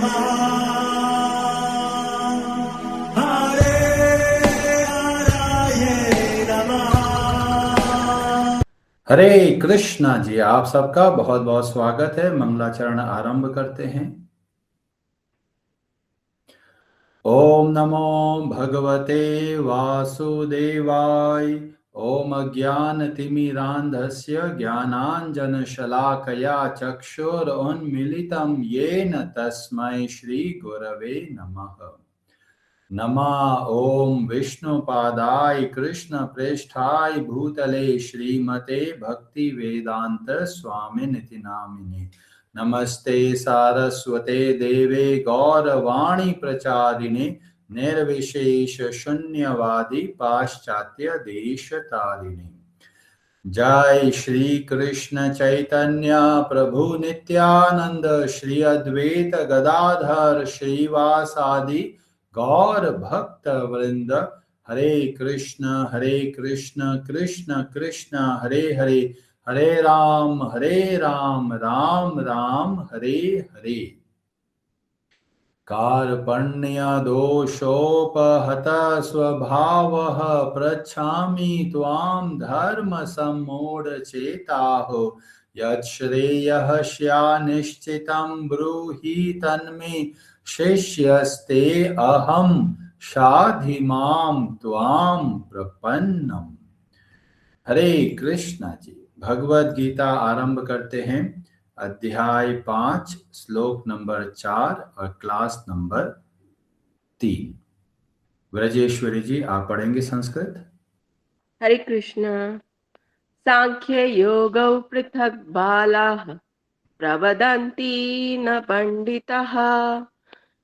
हरे कृष्णा जी, आप सबका बहुत बहुत स्वागत है। मंगलाचरण आरंभ करते हैं। ओम नमो भगवते वासुदेवाय। ओम अज्ञानतिमिरान्धस्य ज्ञानाञ्जनशलाकया चक्षुरुन्मीलितं येन तस्मै श्रीगुरवे नमः। नमः ओम विष्णुपादाय कृष्णप्रेष्ठाय भूतले श्रीमते भक्ति वेदांत स्वामिनिति नामिने। नमस्ते सारस्वते देवे गौरवाणी प्रचारिणे निर्विशेष शून्यवादी पाश्चात्य देश तारिणे। जय श्री कृष्ण चैतन्य प्रभु नित्यानंद श्री अद्वैत गदाधर श्रीवासादि गौर भक्त वृंद। हरे कृष्ण कृष्ण कृष्ण हरे हरे, हरे राम राम राम हरे हरे। कार्पण्य दोषोपहत स्वभावः पृच्छामि त्वां धर्म सम्मूढचेताः। यच्छ्रेयः स्यान्निश्चितं ब्रूहि तन्मे शिष्यस्ते अहं शाधि मां त्वां प्रपन्नम्। हरे कृष्णा जी। भगवद गीता आरंभ करते हैं। अध्याय 5 श्लोक नंबर 4 और क्लास नंबर 3। ब्रजेश्वरी जी, आप पढ़ेंगे संस्कृत। हरे कृष्ण। सांख्य योगौ पृथक बालाः प्रवदन्ति न पंडिताः।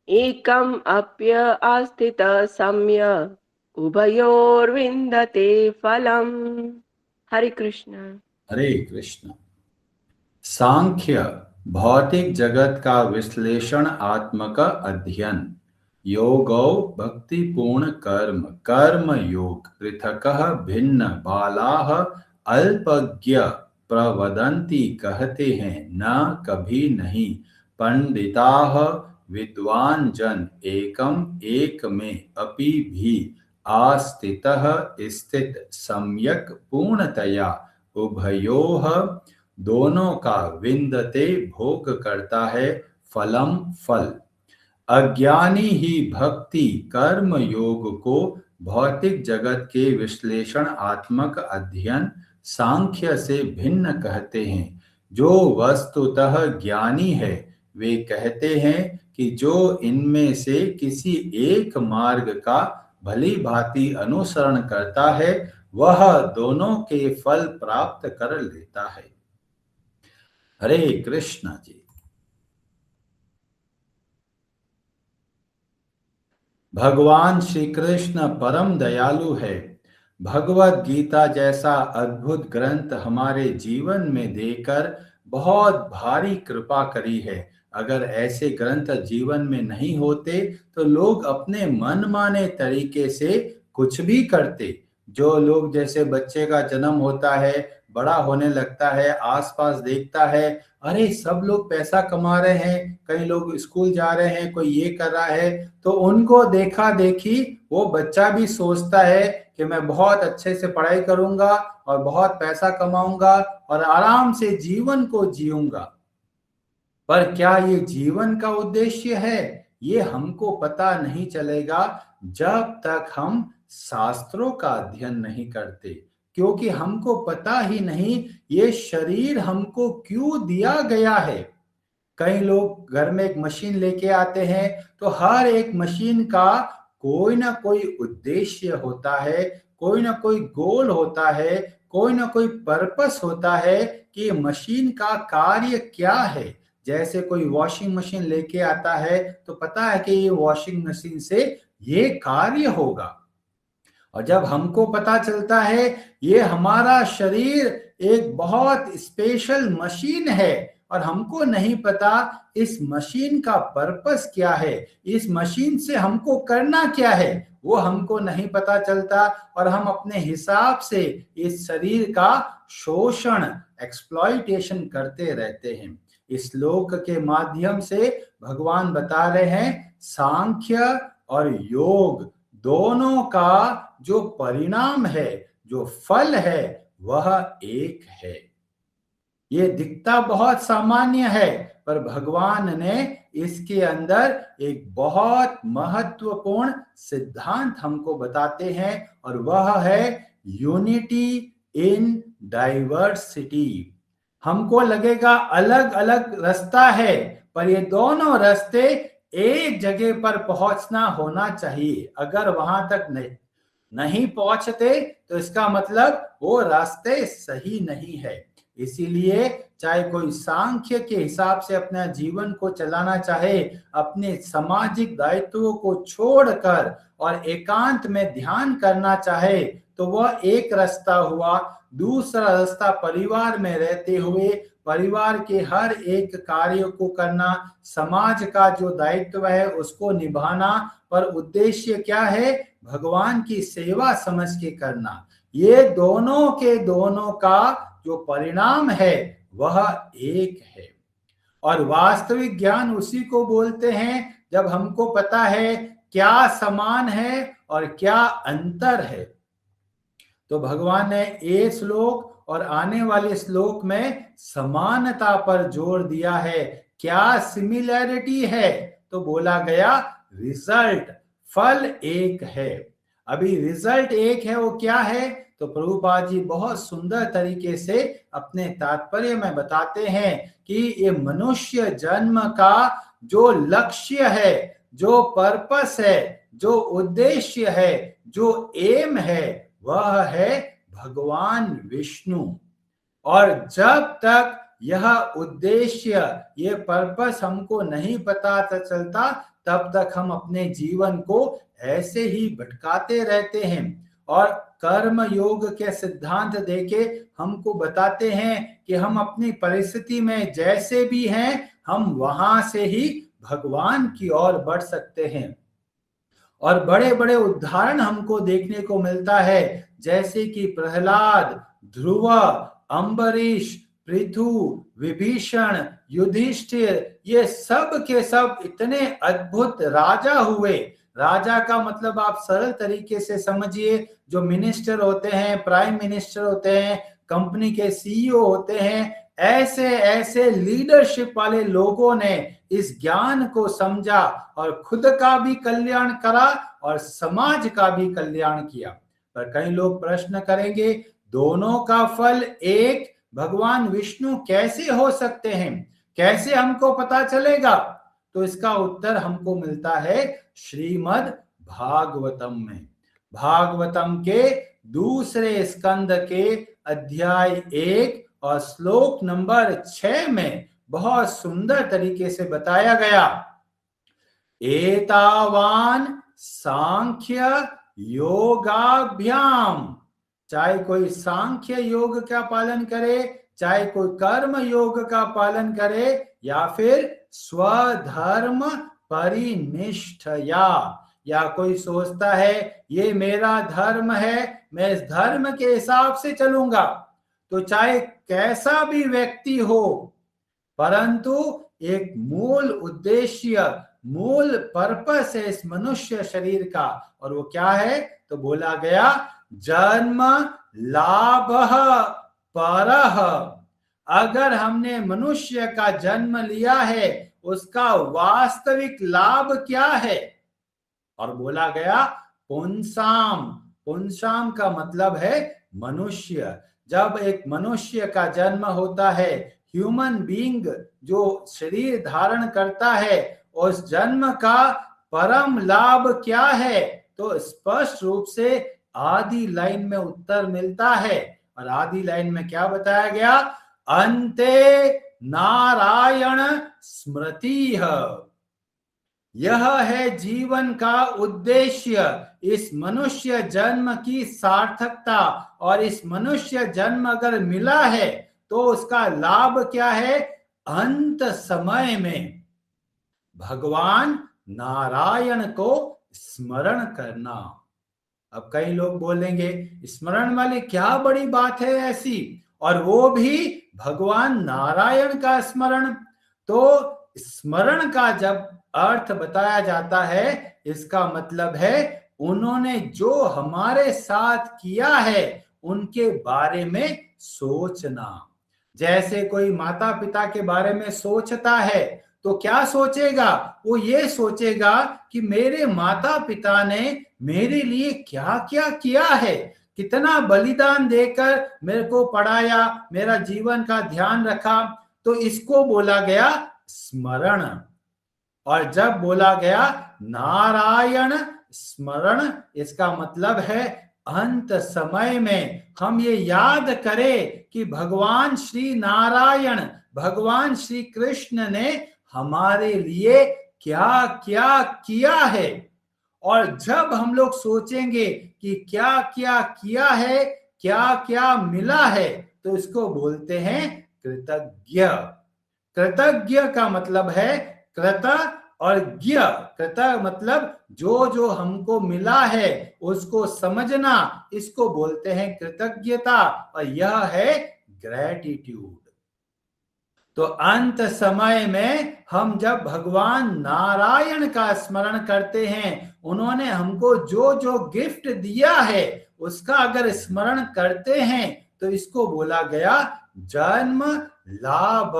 एकम् अप्य आस्थित सम्यक् उभयोर्विन्दते फलम्। हरे कृष्ण। हरे कृष्ण। सांख्य भौतिक जगत का विश्लेषण आत्मक अध्ययन। योगौ भक्तिपूर्ण कर्म, कर्म योग पृथकः भिन्न बालाः अल्पज्ञ प्रवदन्ति कहते हैं, न कभी नहीं। पंडिताः विद्वान जन एकम एक में अपि भी आस्थितः स्थित सम्यक पूर्णतया उभयोः दोनों का विन्दते भोग करता है फलम फल। अज्ञानी ही भक्ति कर्म योग को भौतिक जगत के विश्लेषण आत्मक अध्ययन सांख्य से भिन्न कहते हैं। जो वस्तुतः ज्ञानी है वे कहते हैं कि जो इनमें से किसी एक मार्ग का भली भांति अनुसरण करता है वह दोनों के फल प्राप्त कर लेता है। हरे कृष्णा जी। भगवान श्री कृष्ण परम दयालु है। भगवत गीता जैसा अद्भुत ग्रंथ हमारे जीवन में देकर बहुत भारी कृपा करी है। अगर ऐसे ग्रंथ जीवन में नहीं होते तो लोग अपने मनमाने तरीके से कुछ भी करते। जो लोग, जैसे बच्चे का जन्म होता है, बड़ा होने लगता है, आसपास देखता है, अरे सब लोग पैसा कमा रहे हैं, कई लोग स्कूल जा रहे हैं, कोई ये कर रहा है, तो उनको देखा देखी वो बच्चा भी सोचता है कि मैं बहुत अच्छे से पढ़ाई करूंगा और बहुत पैसा कमाऊंगा और आराम से जीवन को जीऊंगा। पर क्या ये जीवन का उद्देश्य है, ये हमको पता नहीं चलेगा जब तक हम शास्त्रों का अध्ययन नहीं करते। क्योंकि हमको पता ही नहीं ये शरीर हमको क्यों दिया गया है। कई लोग घर में एक मशीन लेके आते हैं तो हर एक मशीन का कोई ना कोई उद्देश्य होता है, कोई ना कोई गोल होता है, कोई ना कोई पर्पस होता है कि मशीन का कार्य क्या है। जैसे कोई वॉशिंग मशीन लेके आता है तो पता है कि ये वॉशिंग मशीन से ये कार्य होगा। और जब हमको पता चलता है ये हमारा शरीर एक बहुत स्पेशल मशीन है और हमको नहीं पता इस मशीन का पर्पस क्या है, इस मशीन से हमको करना क्या है, वो हमको नहीं पता चलता और हम अपने हिसाब से इस शरीर का शोषण, एक्सप्लॉइटेशन करते रहते हैं। इस श्लोक के माध्यम से भगवान बता रहे हैं सांख्य और योग दोनों का जो परिणाम है, जो फल है, वह एक है। ये दिखता बहुत सामान्य है, पर भगवान ने इसके अंदर एक बहुत महत्वपूर्ण सिद्धांत हमको बताते हैं, और वह है यूनिटी इन डाइवर्सिटी। हमको लगेगा अलग अलग रास्ता है, पर ये दोनों रास्ते एक जगह पर पहुंचना होना चाहिए। अगर वहां तक नहीं पहुंचते तो इसका मतलब वो रास्ते सही नहीं है। इसीलिए चाहे कोई सांख्य के हिसाब से अपना जीवन को चलाना चाहे, अपने सामाजिक दायित्वों को छोड़कर और एकांत में ध्यान करना चाहे, तो वह एक रास्ता हुआ। दूसरा रास्ता परिवार में रहते हुए परिवार के हर एक कार्य को करना, समाज का जो दायित्व है उसको निभाना, पर उद्देश्य क्या है? भगवान की सेवा समझ के करना। ये दोनों के दोनों का जो परिणाम है वह एक है। और वास्तविक ज्ञान उसी को बोलते हैं जब हमको पता है क्या समान है और क्या अंतर है। तो भगवान ने ये श्लोक और आने वाले श्लोक में समानता पर जोर दिया है। क्या सिमिलैरिटी है? तो बोला गया रिजल्ट, फल एक है। अभी रिजल्ट एक है, वो क्या है? तो प्रभुपाद जी बहुत सुंदर तरीके से अपने तात्पर्य में बताते हैं कि ये मनुष्य जन्म का जो लक्ष्य है, जो पर्पस है, जो उद्देश्य है, जो एम है, वह है भगवान विष्णु। और जब तक यह उद्देश्य, ये पर्पस हमको नहीं पता चलता, तब तक हम अपने जीवन को ऐसे ही भटकाते रहते हैं। और कर्म योग के सिद्धांत देके हमको बताते हैं कि हम अपनी परिस्थिति में जैसे भी हैं, हम वहां से ही भगवान की ओर बढ़ सकते हैं। और बड़े बड़े उदाहरण हमको देखने को मिलता है, जैसे कि प्रहलाद, ध्रुव, अम्बरीश, पृथु, विभीषण, युधिष्ठिर, ये सब के सब इतने अद्भुत राजा हुए। राजा का मतलब आप सरल तरीके से समझिए, जो मिनिस्टर होते हैं, प्राइम मिनिस्टर होते हैं, कंपनी के सीईओ होते हैं, ऐसे ऐसे लीडरशिप वाले लोगों ने इस ज्ञान को समझा और खुद का भी कल्याण करा और समाज का भी कल्याण किया। पर कई लोग प्रश्न करेंगे, दोनों का फल एक भगवान विष्णु कैसे हो सकते हैं? कैसे हमको पता चलेगा? तो इसका उत्तर हमको मिलता है श्रीमद् भागवतम में। भागवतम के दूसरे स्कंद के अध्याय 1 और श्लोक नंबर 6 में बहुत सुंदर तरीके से बताया गया, एतावान सांख्य योगाभ्याम। चाहे कोई सांख्य योग का पालन करे, चाहे कोई कर्म योग का पालन करे, या फिर स्वधर्म परिनिष्ठया, या कोई सोचता है ये मेरा धर्म है, मैं इस धर्म के हिसाब से चलूंगा। तो चाहे कैसा भी व्यक्ति हो, परंतु एक मूल उद्देश्य, मूल पर्पस है इस मनुष्य शरीर का, और वो क्या है? तो बोला गया जन्म लाभ परः। अगर हमने मनुष्य का जन्म लिया है, उसका वास्तविक लाभ क्या है? और बोला गया पुंसाम। पुंसाम का मतलब है मनुष्य। जब एक मनुष्य का जन्म होता है, ह्यूमन बीइंग जो शरीर धारण करता है, उस जन्म का परम लाभ क्या है? तो स्पष्ट रूप से आदि लाइन में उत्तर मिलता है। और आदि लाइन में क्या बताया गया? अन्ते नारायण स्मृति। यह है जीवन का उद्देश्य, इस मनुष्य जन्म की सार्थकता। और इस मनुष्य जन्म अगर मिला है तो उसका लाभ क्या है? अंत समय में भगवान नारायण को स्मरण करना। अब कई लोग बोलेंगे, स्मरण वाली क्या बड़ी बात है ऐसी, और वो भी भगवान नारायण का स्मरण। तो स्मरण का जब अर्थ बताया जाता है, इसका मतलब है उन्होंने जो हमारे साथ किया है उनके बारे में सोचना। जैसे कोई माता पिता के बारे में सोचता है तो क्या सोचेगा? वो ये सोचेगा कि मेरे माता पिता ने मेरे लिए क्या क्या किया है, कितना बलिदान देकर मेरे को पढ़ाया, मेरा जीवन का ध्यान रखा। तो इसको बोला गया स्मरण। और जब बोला गया नारायण स्मरण, इसका मतलब है अंत समय में हम ये याद करें कि भगवान श्री नारायण, भगवान श्री कृष्ण ने हमारे लिए क्या क्या किया है। और जब हम लोग सोचेंगे कि क्या क्या किया है, क्या क्या मिला है, तो इसको बोलते हैं कृतज्ञ। कृतज्ञ का मतलब है कृत और ज्ञ। कृत मतलब जो जो हमको मिला है उसको समझना, इसको बोलते हैं कृतज्ञता, और यह है ग्रेटिट्यूड। तो अंत समय में हम जब भगवान नारायण का स्मरण करते हैं, उन्होंने हमको जो जो गिफ्ट दिया है उसका अगर स्मरण करते हैं, तो इसको बोला गया जन्म लाभ।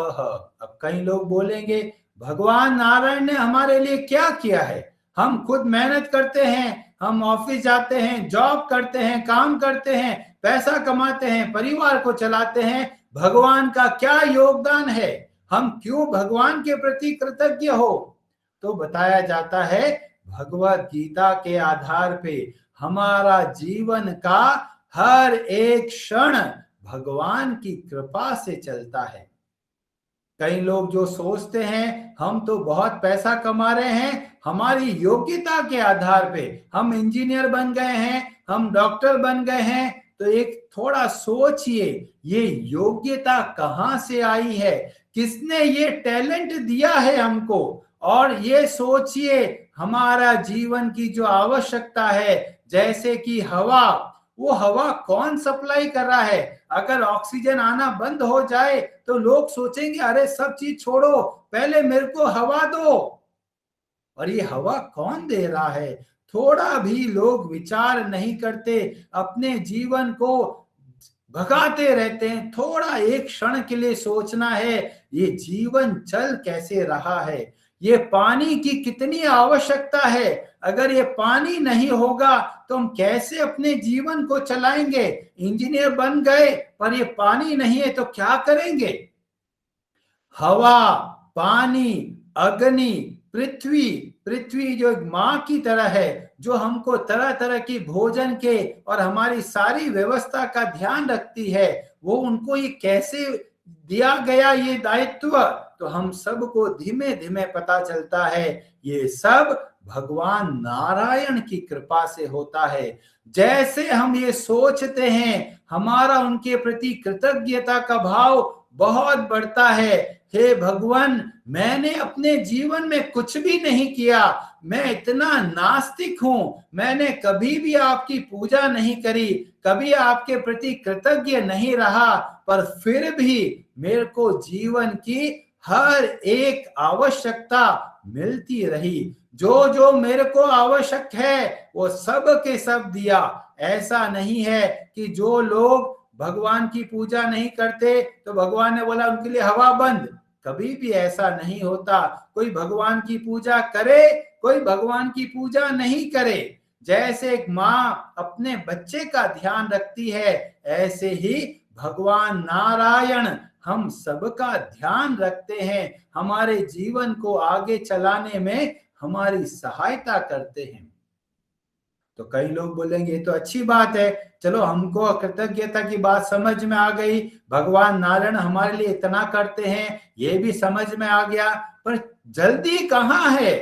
अब कई लोग बोलेंगे भगवान नारायण ने हमारे लिए क्या किया है? हम खुद मेहनत करते हैं, हम ऑफिस जाते हैं, जॉब करते हैं, काम करते हैं, पैसा कमाते हैं, परिवार को चलाते हैं, भगवान का क्या योगदान है? हम क्यों भगवान के प्रति कृतज्ञ हो? तो बताया जाता है भगवत गीता के आधार पे हमारा जीवन का हर एक क्षण भगवान की कृपा से चलता है। कई लोग जो सोचते हैं हम तो बहुत पैसा कमा रहे हैं, हमारी योग्यता के आधार पे हम इंजीनियर बन गए हैं, हम डॉक्टर बन गए हैं, तो एक थोड़ा सोचिए ये योग्यता कहां से आई है, किसने ये टैलेंट दिया है हमको। और ये सोचिए हमारा जीवन की जो आवश्यकता है, जैसे कि हवा, वो हवा कौन सप्लाई कर रहा है? अगर ऑक्सीजन आना बंद हो जाए तो लोग सोचेंगे अरे सब चीज छोड़ो, पहले मेरे को हवा दो। और ये हवा कौन दे रहा है? थोड़ा भी लोग विचार नहीं करते, अपने जीवन को भगाते रहते हैं। थोड़ा एक क्षण के लिए सोचना है ये जीवन चल कैसे रहा है, ये पानी की कितनी आवश्यकता है। अगर ये पानी नहीं होगा तो हम कैसे अपने जीवन को चलाएंगे? इंजीनियर बन गए पर ये पानी नहीं है तो क्या करेंगे? हवा, पानी, अग्नि, पृथ्वी, पृथ्वी जो एक माँ की तरह है, जो हमको तरह तरह की भोजन के और हमारी सारी व्यवस्था का ध्यान रखती है, वो उनको ये कैसे दिया गया ये दायित्व? तो हम सबको धीमे धीमे पता चलता है ये सब भगवान नारायण की कृपा से होता है। जैसे हम ये सोचते हैं हमारा उनके प्रति कृतज्ञता का भाव बहुत बढ़ता है। हे भगवान, मैंने अपने जीवन में कुछ भी नहीं किया, मैं इतना नास्तिक हूं, मैंने कभी भी आपकी पूजा नहीं करी, कभी आपके प्रति कृतज्ञ नहीं रहा, पर फिर भी मेरे को जीवन की हर एक आवश्यकता मिलती रही। जो जो मेरे को आवश्यक है वो सब के सब दिया। ऐसा नहीं है कि जो लोग भगवान की पूजा नहीं करते तो भगवान ने बोला उनके लिए हवा बंद। कभी भी ऐसा नहीं होता। कोई भगवान की पूजा करे, कोई भगवान की पूजा नहीं करे। जैसे एक माँ अपने बच्चे का ध्यान रखती है, ऐसे ही भगवान नारायण हम सबका ध्यान रखते हैं, हमारे जीवन को आगे चलाने में हमारी सहायता करते हैं। तो कई लोग बोलेंगे ये तो अच्छी बात है, चलो हमको कृतज्ञता की बात समझ में आ गई, भगवान नारायण हमारे लिए इतना करते हैं ये भी समझ में आ गया, पर जल्दी कहाँ है?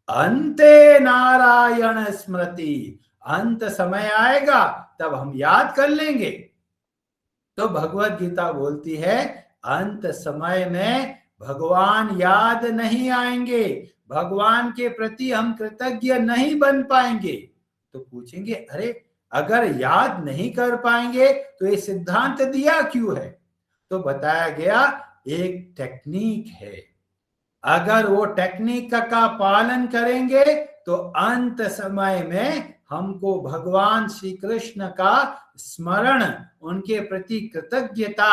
अंते नारायण स्मृति, अंत समय आएगा तब हम याद कर लेंगे। तो भगवत गीता बोलती है अंत समय में भगवान याद नहीं आएंगे, भगवान के प्रति हम कृतज्ञ नहीं बन पाएंगे। तो पूछेंगे अरे अगर याद नहीं कर पाएंगे तो ये सिद्धांत दिया क्यों है? तो बताया गया एक टेक्निक है। अगर वो टेक्निक का पालन करेंगे तो अंत समय में हमको भगवान श्री कृष्ण का स्मरण, उनके प्रति कृतज्ञता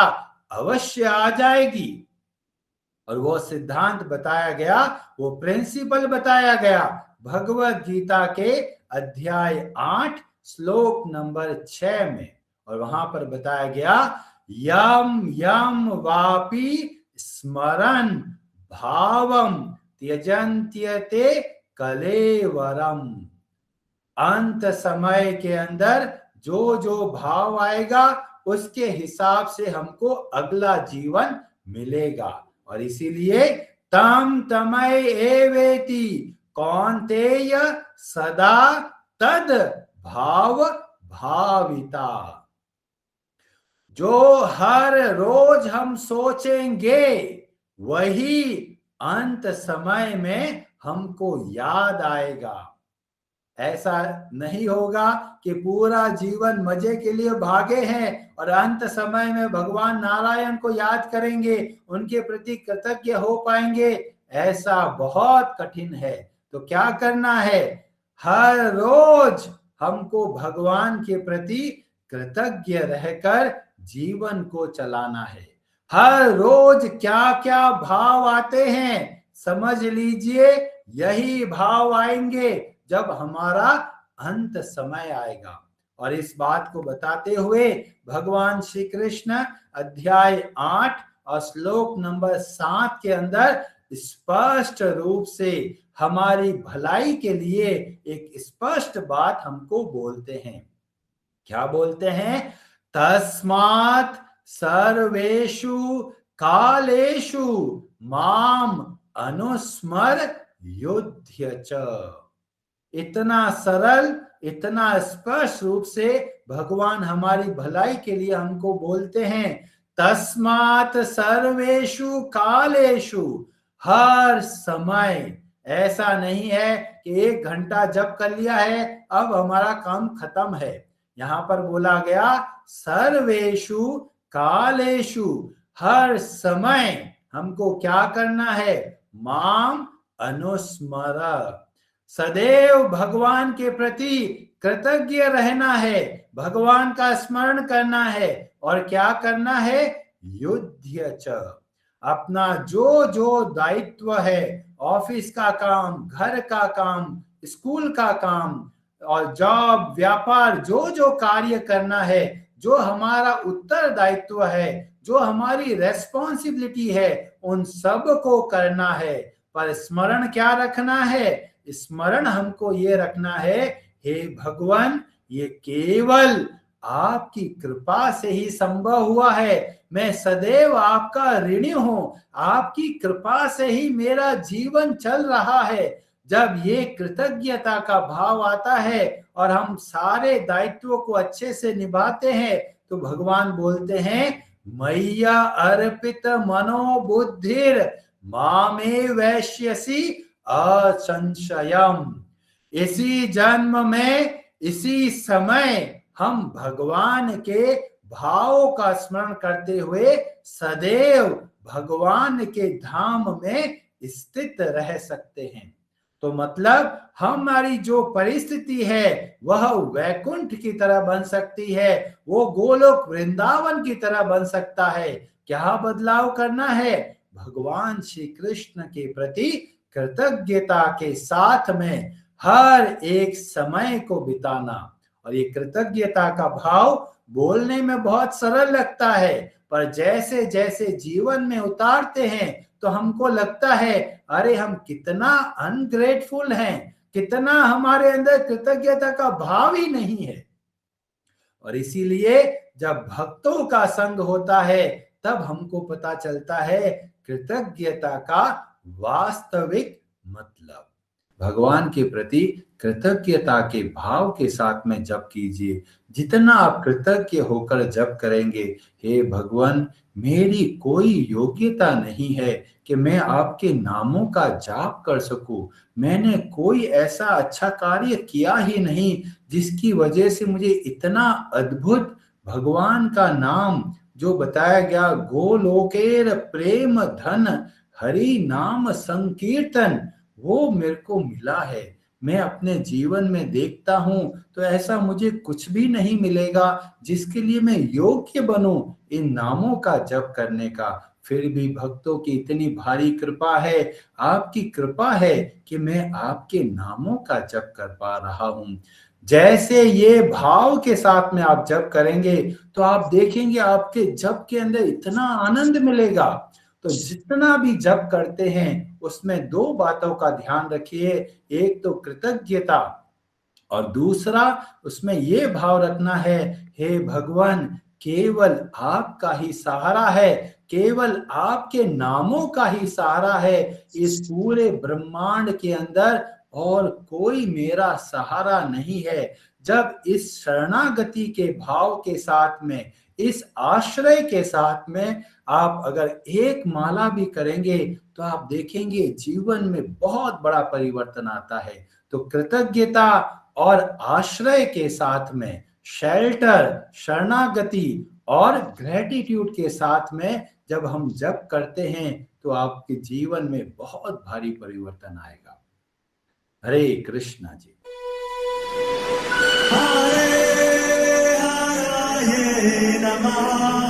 अवश्य आ जाएगी। और वो सिद्धांत बताया गया, वो प्रिंसिपल बताया गया भगवत गीता के अध्याय 8 श्लोक नंबर 6 में। और वहां पर बताया गया, यम यम वापि स्मरन भावम त्यजन्त्यते कलेवरम। अंत समय के अंदर जो जो भाव आएगा उसके हिसाब से हमको अगला जीवन मिलेगा। और इसीलिए तम तमय एवेति कौन्तेय सदा तद भाव भाविता। जो हर रोज हम सोचेंगे वही अंत समय में हमको याद आएगा। ऐसा नहीं होगा कि पूरा जीवन मजे के लिए भागे हैं और अंत समय में भगवान नारायण को याद करेंगे, उनके प्रति कृतज्ञ हो पाएंगे। ऐसा बहुत कठिन है। तो क्या करना है, हर रोज हमको भगवान के प्रति कृतज्ञ रहकर जीवन को चलाना है। हर रोज क्या क्या भाव आते हैं, समझ लीजिए यही भाव आएंगे जब हमारा अंत समय आएगा। और इस बात को बताते हुए भगवान श्री कृष्ण अध्याय 8 और श्लोक नंबर 7 के अंदर स्पष्ट रूप से हमारी भलाई के लिए एक स्पष्ट बात हमको बोलते हैं। क्या बोलते हैं, तस्मात् सर्वेषु कालेषु माम अनुस्मर युध्य च। इतना सरल, इतना स्पष्ट रूप से भगवान हमारी भलाई के लिए हमको बोलते हैं, तस्मात् सर्वेषु कालेषु, हर समय। ऐसा नहीं है कि 1 घंटा जप कर लिया है अब हमारा काम खत्म है। यहां पर बोला गया सर्वेषु कालेषु, हर समय हमको क्या करना है, माम अनुस्मर, सदैव भगवान के प्रति कृतज्ञ रहना है, भगवान का स्मरण करना है। और क्या करना है, युध्य च, अपना जो जो दायित्व है, ऑफिस का काम, घर का काम, स्कूल का काम और जॉब व्यापार, जो जो कार्य करना है, जो हमारा उत्तरदायित्व है, जो हमारी रेस्पॉन्सिबिलिटी है, उन सब को करना है। पर स्मरण क्या रखना है, स्मरण हमको ये रखना है, हे भगवान ये केवल आपकी कृपा से ही संभव हुआ है। मैं सदैव आपका ऋणी हूं, आपकी कृपा से ही मेरा जीवन चल रहा है। जब ये कृतज्ञता का भाव आता है और हम सारे दायित्वों को अच्छे से निभाते हैं तो भगवान बोलते हैं, मैया अर्पित मनोबुद्धिर मामे वैश्यसी असंशयम। इसी जन्म में, इसी समय हम भगवान के भाव का स्मरण करते हुए सदैव भगवान के धाम में स्थित रह सकते हैं। तो मतलब हमारी जो परिस्थिति है वह वैकुंठ की तरह बन सकती है, वो गोलोक वृंदावन की तरह बन सकता है। क्या बदलाव करना है, भगवान श्री कृष्ण के प्रति कृतज्ञता के साथ में हर एक समय को बिताना। और ये कृतज्ञता का भाव बोलने में बहुत सरल लगता है, पर जैसे जैसे जीवन में उतारते हैं तो हमको लगता है अरे हम कितना अनग्रेटफुल हैं, कितना हमारे अंदर कृतज्ञता का भाव ही नहीं है। और इसीलिए जब भक्तों का संग होता है तब हमको पता चलता है कृतज्ञता का वास्तविक मतलब। भगवान के प्रति कृतज्ञता के भाव के साथ में जप कीजिए। जितना आप कृतज्ञ होकर जप करेंगे, हे भगवान मेरी कोई योग्यता नहीं है कि मैं आपके नामों का जाप कर सकूं, मैंने कोई ऐसा अच्छा कार्य किया ही नहीं जिसकी वजह से मुझे इतना अद्भुत भगवान का नाम जो बताया गया, गोलोकेर प्रेम धन हरि नाम संकीर्तन वो मेरे को मिला है। मैं अपने जीवन में देखता हूं तो ऐसा मुझे कुछ भी नहीं मिलेगा जिसके लिए मैं योग्य बनूं इन नामों का जप करने का। फिर भी भक्तों की इतनी भारी कृपा है, आपकी कृपा है कि मैं आपके नामों का जप कर पा रहा हूं। जैसे ये भाव के साथ में आप जप करेंगे तो आप देखेंगे आपके जप के अंदर इतना आनंद मिलेगा। तो जितना भी जप करते हैं उसमें दो बातों का ध्यान रखिए, एक तो कृतज्ञता और दूसरा उसमें ये भाव रखना है, हे भगवान केवल आपका ही सहारा है, केवल आपके नामों का ही सहारा है इस पूरे ब्रह्मांड के अंदर, और कोई मेरा सहारा नहीं है। जब इस शरणागति के भाव के साथ में, इस आश्रय के साथ में आप अगर एक माला भी करेंगे तो आप देखेंगे जीवन में बहुत बड़ा परिवर्तन आता है। तो कृतज्ञता और आश्रय के साथ में, शेल्टर शरणागति और ग्रेटिट्यूड के साथ में जब हम जप करते हैं तो आपके जीवन में बहुत भारी परिवर्तन आएगा। हरे कृष्णा जी। हरे हरे नमः।